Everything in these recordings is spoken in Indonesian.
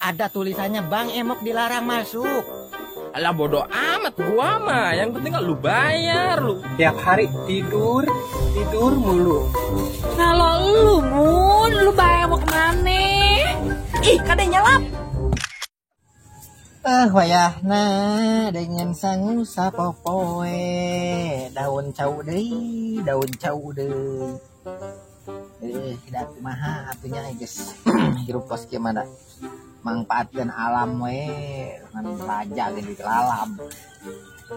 Ada tulisannya Bang Emok dilarang masuk. Alah bodoh amat gua mah, yang penting lu bayar lu. Tiap hari tidur mulu. Kalau lu Mun, lu bayar mau kemana? Ih, kadang nyelap. Wayahna dengan sang sapopoe daun cau deui, daun cau deui. Tidak kumaha atunya guys. Hirup kos kieu mah manfaatkeun alam we ngan raja geuning alam.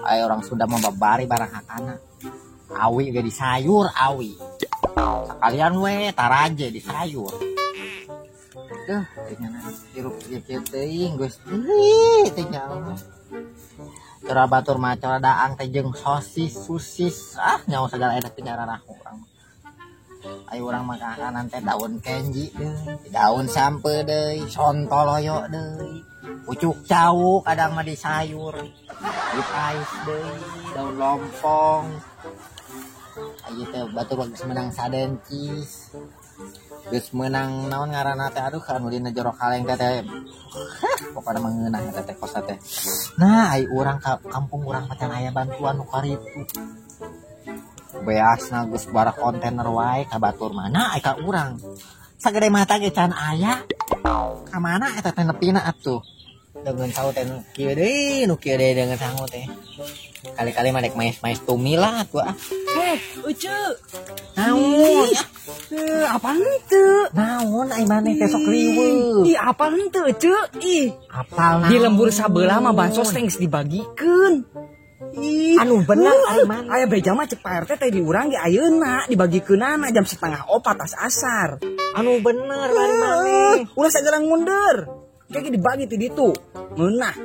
Aya orang Sunda mah babari barang hakana. Awi ge di sayur awi. Sakalian we taraje di sayur. Dengan hirup kieu teuing geus teh nyawa. Cara batur mah cara daang teh jeung sosis nyawa segala enak teh nyararah urang. Ayo urang mah kahanan teh daun kenji deui, daun sampe deui, sontoloyo deui, pucuk cau kadang mah di sayur, di pais deui, daun lompong. Ayo teh batur geus menang sadencis. Geus menang naon ngaranna teh aduh anu dina jero kaleng teh pokona mah ngeunah eta teh kos teh. Nah ai urang ka kampung urang macan aya bantuan nu karitu. Beasna geus bara kontainer wae ka batur mana ai ka urang. Sagede mata ge can aya. Ka mana eta teh nepina atuh. Dengan cau teh nu kieu deui dengan sangu teh. Kali-kali mah dek maes-maes tumilah atuh ah. Ucu. Naon? Apa henteu? Naon ai maneh teh sok liweuh. Ih, apa henteu, Ceu? Ih, Apal naon? di lembur sabeula mah bansos teh geus dibagikeun. Ih, Anu bener ai maneh. Aya beja mah cek Pak RT teh di urang ge ayeuna dibagikeunana jam 3:30 tas asar. Anu bener bari maneh. Ulah sagala ngundur. Kayak dibagi ti ditu. Meunah.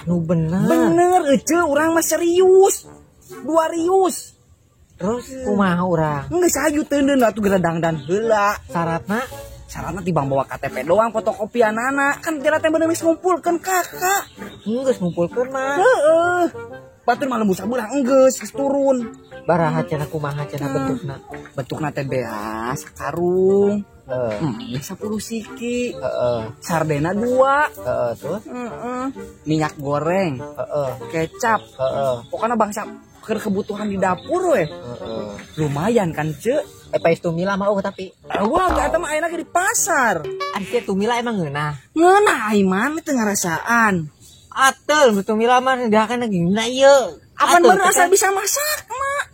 Nu bener. Bener, Ceu, urang mah serius. 2 rius. Terus kumaha urang? Geus hayu teundeun atuh geradang dan heula. Syaratna Tibang bawa KTP doang fotokopianana. Kan teh bener geus ngumpulkeun kakak. geus ngumpulkeun mah. Heeh. Batur mah lembu sabeula geus turun. Baraha cenah kumaha cenah bentukna? Bentukna teh beas karung. Heeh. 10 siki. Heeh. Sardena 2. Heeh, terus? Minyak goreng, Heeh. kecap. Heeh. Pokoknya bangsa kebutuhan di dapur we. Heeh. Lumayan kan, Ceu? Pais tumila mah tapi Wah, eta mah ayeuna ge di pasar. ante tumila emang ngeunah. Ngeunah ai mah teu ngarasaan. Atel tumila mah dihakeun gimana ieu? Apaan baru asal bisa masak, Mak?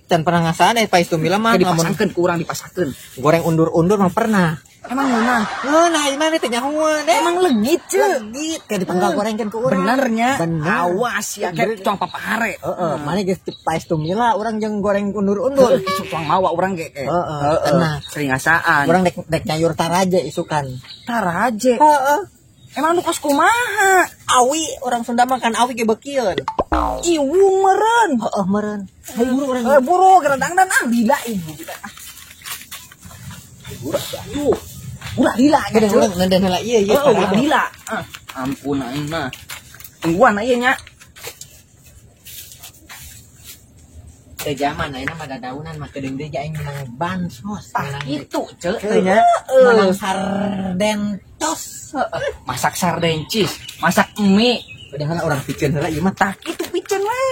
Can pernah ngasaan pais tumila mah Dipasangkeun ku urang dipasangkeun. goreng undur-undur mah pernah. Emang ngeunah. Ngeunah ieu mah teh nyahoan. Emang legit, Ceu. Legit kayak dipanggal gorengkeun ku urang. Benernya. Bener. Awas ya kayak tuang papahare. Heeh, mane geus pais tumila urang jeung goreng undur-undur. Tuang mawa urang ge. Heeh, tenang. Sering ngasaan. Urang dek nyayur taraje isukan. Taraje. Heeh. Emang nu kos kumaha? Awi orang Sunda makan awi ge beukieun. Iwung meureun. Heeh, meureun. Hayu buru urang. Buru geradang dan lila ibu kita. Udah lila nya. Gede urang nenden heula ieu ieu. Udah lila. Ampun aing mah. Tungguan ieu nya. Teh zaman ayeuna mah dadaunan mah kedeung deui aing menang bansos. Itu, Ceu. Teu nya. Menang sarden tos. Masak sardencis, masak mie. Padahal orang pikeun heula ieu mah Tak itu picen we.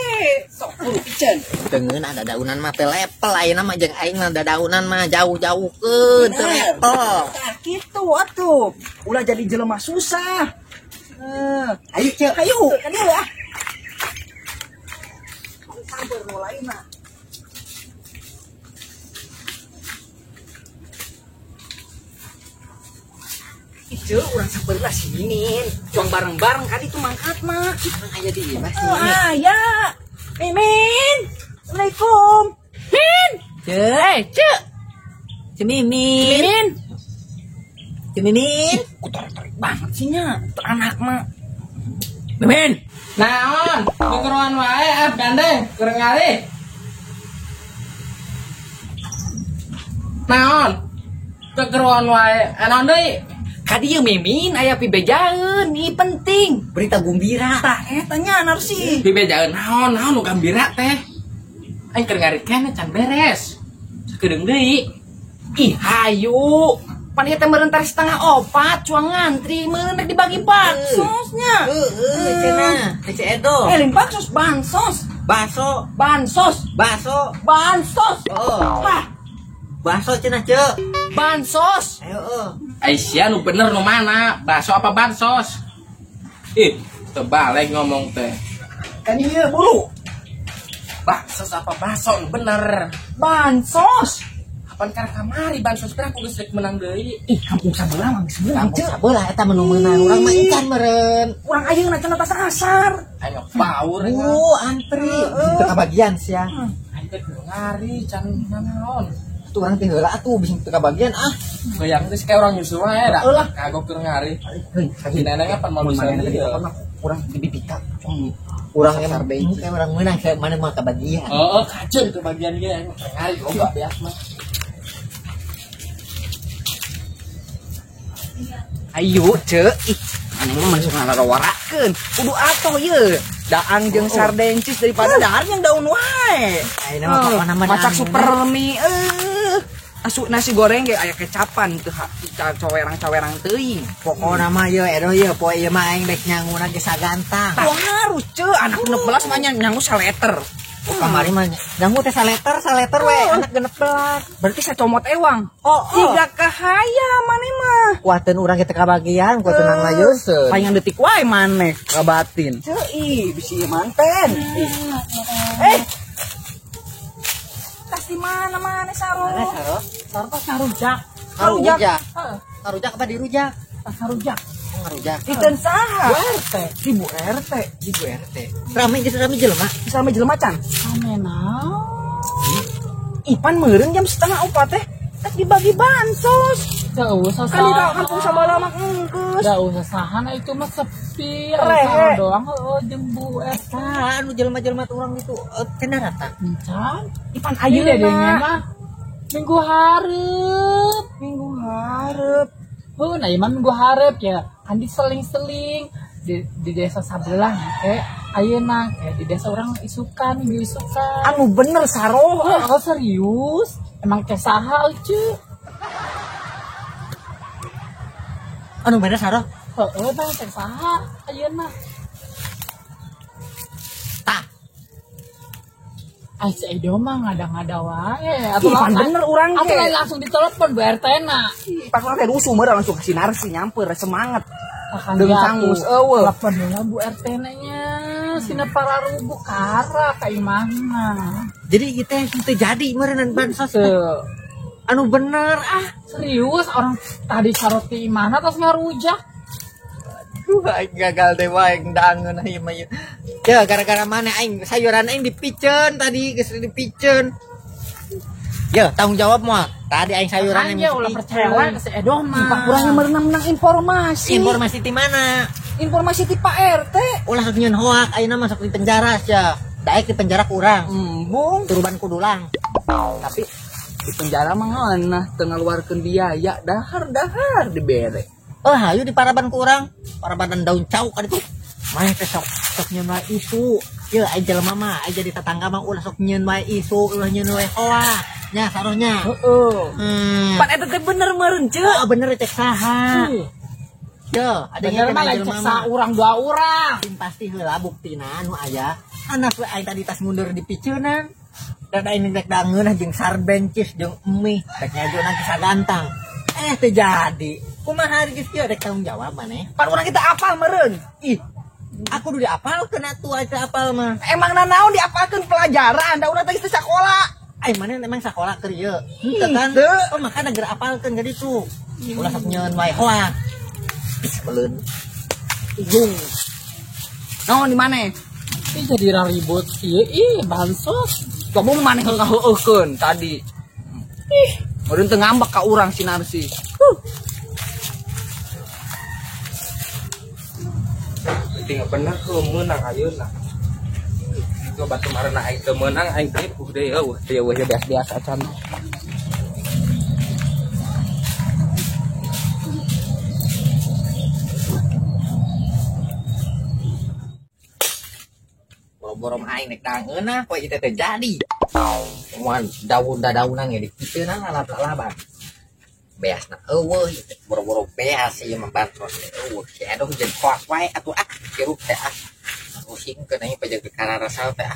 Sok puluh picen. teu ngeunah dadaunan mah teu lepel ayeuna mah jeung aing mah dadaunan mah jauh-jauhkeun teu lepel. Tak gitu atuh. Ulah jadi jelema susah. Ayo Ceu, Ayo, kan ya. Sabar mulainya. Ijo urang sabeula si Mimin. Juang bareng-bareng kan itu mangkat mah. urang aya di ieu mah. Ya. Mimin. Assalamualaikum. Min. Ceu. Ceu Mimin. Mimin. Ceu Mimin. Tarik banget sih nya. Anak mah. Mimin, naon? Kekeruan wae gandeng, kurang ngali. Naon? Kekeruan wae, naon deui? Kadieu Mimin aya pibejaeun, ieu penting. Berita gembira. Tah eta nya narsi. Dibejaeun naon nu gambira teh. Aing keur ngari keneh can beres. Sakedeung deui. Ih, hayu. Panitia teh meureun teh 3:04 cuang ngantri meureun rek dibagi bansosnya. Cenah, teh edo. Lain baksos bansos. Baso, Bansos. baso. Bansos. Oh, Hah, baso cenah, Cek. bansos. Ayo, Aisyah nu bener nu mana? Bakso apa bansos? Ih, terbalik ngomong teh. Kan ieu buru. Baksos apa bakso nu bener? Bansos. Kapan karena kamari bansos teh aku geus rek menang deui. Ih, kampung sabelah mah geus meunang, Kamu Cek. sabelah eta menu meunang urang mah ikan meureun. Urang ayeuna cenah tas asar. Ayo baur Antri. Itu kebagian sia. aing teh ngari can naon. Tuh urang teh heula atuh bisa teu kebagian ah. Bayang teh kayak orang nyusul wae da. Heulah. Kagok keur ngari. Heuh, Di neneng apa mau bisa dia. urang dibibika. Urang emang kayak urang meunang kayak mana mah kebagian. Oh, kacau itu bagian dia yang ngari loba beas mah. Ayo Cek, ih anu mah masuk ngarawarakeun. Kudu atoh ye. Daang jeung sardencis daripada dahar yang daun wae. Ayeuna mah pokona mah Masak daang. super mie Asup nasi goreng ge aya kecapan teu cawerang-cawerang teuing. Pokona mah ye edo ye poe ieu mah aing rek nyanguna ge sagantang. Wah harus Cek, anak 16 mah nyangu saleter. Kamari mah nyangu teh saleter we anak 16. Berarti sacomot ewang. Oh, Tiga kahaya maneh mah. kuateun urang kita kabagian, kuateun nang layeuseun. Palingan detik wae maneh kabatin. Ceuih, bisi ieu manten. Tas di mana Saro? Mana Saro? Sar pas ngarujak. Ngarujak. Heeh, Ngarujak apa dirujak? pas ngarujak. Ngarujak. Dikeun saha? Bu RT. Ibu RT. Ibu RT. Rame jelema. Bisa jelema can. Samena. Ipan meureun jam 3:04 teh. Tak dibagi bansos. Gak usah Kan di saha. kampung sabalah mah engkeus. Gak usah sahana itu mah sepi. Rehe. Saro doang heueuh jeung Bu RT. Anu jelema-jelema teh urang itu cenah rata. Encan. Ipan Ayo deh ayeuna mah. Minggu hareup. minggu hareup. Nah iman minggu hareup ya. Andi seling-seling di desa sabelah ayeuna kayak di desa orang isukan, minggu isukan. Anu bener Saro. Oh, serius? Emang kayak saha cuy? Anu bener Saro? Heeh, bang kayak saha ayeuna. Tah. Ah, si Edo mah ngada-ngada wae. Ipan bener urang Atau ge. lain langsung ditelepon Bu RT na. Pas orang teh rusuh meureun langsung ke sinarsi nyamper semangat. Akan Dengan dia sangus tuh, eueuh. telepon heula Bu RT nya. Sina para rubu kara ka imahna. Jadi kita teu jadi meureun bansos. Tuh. Anu bener ah. Serius orang tadi saroti imahna terus ngarujak. Aing gagal deh wae daangeun ieu mah ieu. Ya gara-gara mana aing sayuran aing dipiceun tadi geus dipiceun. Ya tanggung jawab mah. Tadi aing sayuran Aja ulah percaya wae ke si Edo mah. Pak kurangnya menang informasi. Informasi di mana? Informasi ti Pak RT. Ulah nyieun hoak ayeuna masuk di penjara sia. Daek di penjara kurang. Bung. Turuban kudulang. Tapi di penjara mah ngeunah teu ngaluarkeun biaya dahar dibere. Hayu di paraban kurang. Paraban daun cau kan itu. Mane teh sok nyieun wae isu. Ye aing jelema mah aing jadi tetangga mah ulah sok nyieun wae isu, ulah nyieun wae hoak. Nya saronya. Heeh. Pak eta teh bener meureun Ceu. Oh bener cek saha. Yo, ada Bener mah lain cek sa urang dua urang. pasti heula buktina anu aya. Anak we aing tadi tas mundur di piceunan. Dan aing rek dangeunah jeung sarbencis jeung emih rek ngajunan kisah gantang. Teu jadi. Kumaha geus kieu rek tanggung jawab maneh. Pan urang kita apal meureun. Ih, aku udah diapalkeun atuh aja apal mah. Emang nanaon diapalkeun pelajaran da urang teh geus sakola. Aing maneh emang sakola keur ieu. Henteu kan? Oh makana geura apalkeun jadi tuh. Ulah sok nyieun wae hoak. Beleun. Gung. Naon di mana? Ih jadi ribut ieu bansos. Kamu maneh ngaheueukeun tadi. Meureun teu ngambek ka urang si Narsi. Tinggal bener tuh menang ayeuna. Itu batu marana aing teu meunang aing teh deh eueuh teh eueuh biasa can. Boro-boro aing nek dangeunah poe ieu teh jadi. Cuman daun-daunan ge dipiceunan lalap-lalaban. beasna eueuh boro-boro beas ieu mah bansos eueuh si edoh jeung kuat wae atuh kiruk teh pusing keun aya pajak kararasa teh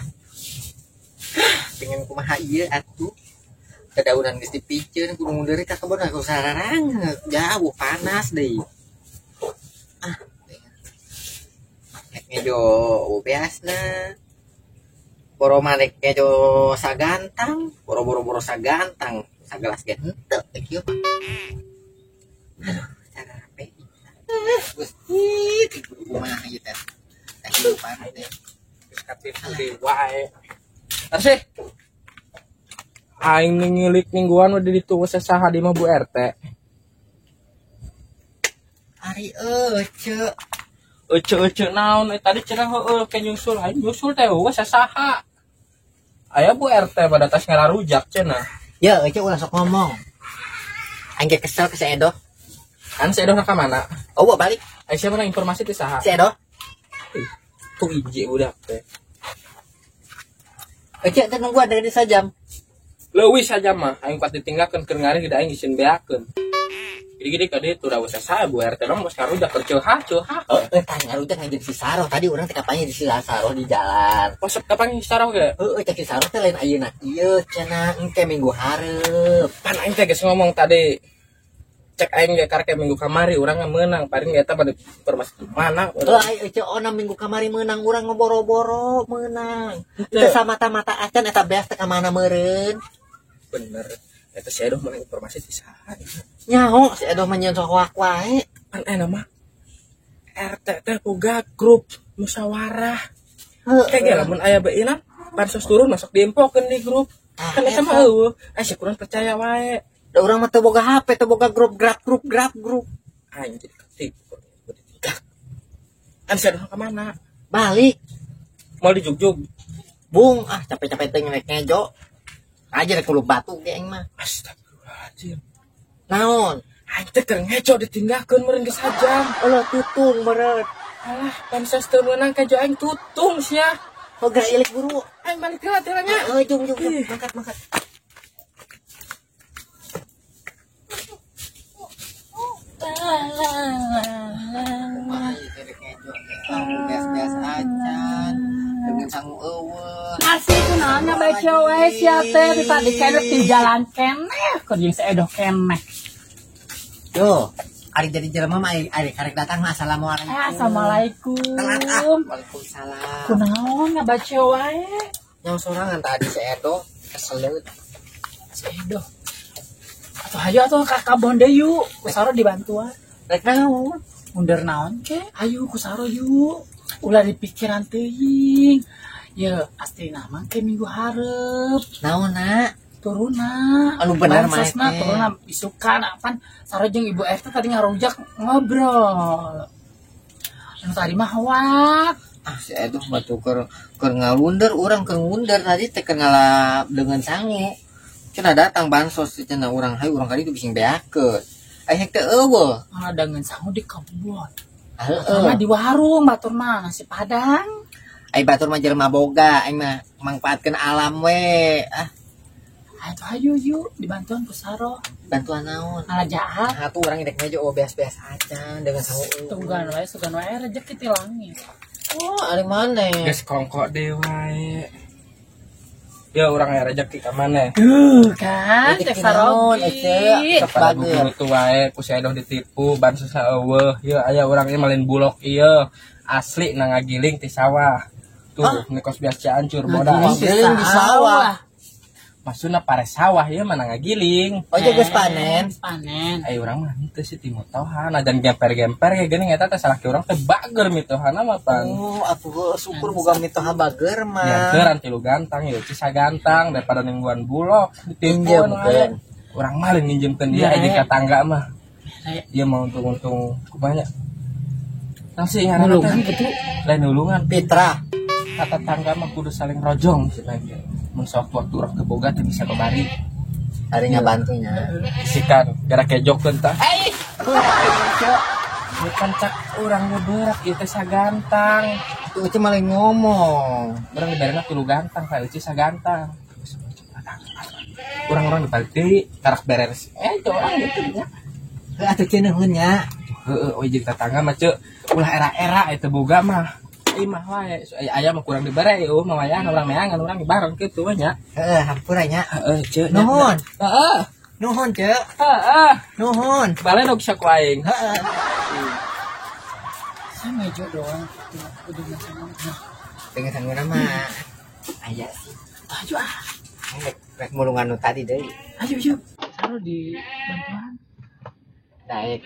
pengen kumaha ieu atuh kadaunan geus dipikeun kudu mundur ka kebon aku sararang jauh panas deui ngejo beasna boro maneh ngejo sagantang boro-boro sagantang sagelas ge henteu teh kieu cara rapi gusti kumaha ieu teh kehidupan teh geus katipu deui wae Arsih aing ngilik mingguan udah ditugas saha di mah Bu RT ari Ece naon tadi cenah heueuh ke nyusul aing nyusul teh we sasaha aya Bu RT pada tas ngalarujak cenah ya ulah sok ngomong aing ge kesel ke si Edo kan si Edo ka mana oh balik aing siapa informasi teh saha si Edo tuh ije budak teh teh nunggu ada di sajam leuwih saja mah aing pat ditinggalkeun keur ngari geus aing isin beakeun gede-gede ka ditu da usah saha Bu RT mah geus karujak keur ceuhah tanya rujak ngajak si Saroh tadi orang teh kapanya di si Saroh di jalan posep kapan si Saroh ge cek si Saroh teh lain ayeuna ieu cenah engke minggu hareup pan aing teh geus ngomong tadi cek aing ge karek minggu kamari urang meunang paling eta pada informasi mana ona minggu kamari meunang urang ngoboro-boro meunang teu samata-mata acan eta beas teh ka mana meureun bener eta si Edoh mana informasi ti saha nyaho si Edoh mah nyen sok wae kan mah RT teh boga grup musyawarah kayak lamun aya beuina pansos turun masuk diempokeun di grup kan eta mah eueuh asa kurang percaya wae da urang mah teu boga HP teu boga grup anjir ketipu kan si Edoh ka mana balik mau di Jugjug bung capek-capek teh ngelek ngejo aja rek kulo batu ge aing mah astagfirullahaladzim naon aing teh keur ngeco ditinggalkeun meureun geus sajam Allah tutung meureun alah panses teu meunang ka jo aing tutung sia hoga ilik buru aing balik heula teh nya jung mangkat beas-beas acan dengan sangu eueuh Nasi itu nanya baca wae sia teh tadi kedep di jalan keneh keur jeung Edoh keneh. yo ari jadi jelema mah ari karek datang mah assalamualaikum Assalamualaikum. Waalaikumsalam Kunaon ngabaca wae? yang sorangan tadi si Edo keseleut Edoh. Atuh hayu atuh ka kabon deui yuk. Kusaro dibantuan. rek naon Mundur naon ke? Ayo kusaro yuk. Ulah dipikiran teuing. Ya pasti nama ke minggu hareup. naonna Turuna. Anu bener mah Bansosna turuna isukan apan saro jeung Ibu RT tadi ngarujak ngobrol. Anu tadi mah hoak. si Edo mah tuh keur ngalundar urang keur ngundar tadi teh keur ngalap dengan sangu cenah datang bansos cenah urang hayu urang kali itu bising beakeun aya teh eueuh Malah dengan sangu di kebun. heeh Sama di warung batur mah nasi padang. ai batur mah jelema boga aing mah mangpaatkeun alam we Ayo yuk dibantuan kusaro. bantuan naon Ngalajahan. atuh urang indek meja beas-beas acan dengan sangu Sugan wae rezeki ti langit. oh ari maneh geus kongko deui wae ya urang aya rezeki ka maneh Kan Rezeki teh naon, sarogi. Ece? pada Bagus. guru tuh wae ku si Edoh ditipu bansos eueuh ieu aya urang ieu malin bulog ieu asli na ngagiling ti sawah tuh nikos bias Ciancur bodas Ngagiling di sawah. maksudna pare sawah ieu mana ngagiling oh jadi geus panen Panen. ai urang mah henteu sih ti motohan dan gemper-gemper ge geuning eta teh salaki urang teh bager mitohana mah pan oh atuh syukur boga mitoha bager ya mah keuran tilu gantang ya cisa gantang daripada ningguan bulog Pinjemkeun. urang mah nginjemkeun dia Ya, jeung ka tangga mah Saya dia mau untung kumaha nasi ngaranna nulungan teh gitu. lain nulungan Pitra kata tangga mah kudu saling rojong cenah mun sok waktu urang teu boga teh bisa babari hari ngabantunya sikan gara kejokeun tah bukan cak urang ge berak ieu teh sagantang itu cuma malah ngomong urang dibarena tilu gantang ka eueuh sagantang orang-orang di balik deui tarak beres itu orang gitu nya. Atuh ceneuhun nya. Heeh, we jeung tetangga mah ceu ulah era-era eta boga mah. Mah wae aya mah kurang dibere eueuh mah wayah urang meangan urang bareng kitu we nya. Heeh, hampura nya. Heeh, ceu. Nuhun. Heeh. Nuhun, Cek. Heeh. Nuhun. Balen og bisa ku aing. Heeh. Sama aja doang. Udah macam Dengan sangguna mah aya sih. Ayo ah. Rek mulungan nu tadi deui. Ayo. taruh di bantuan. Daek.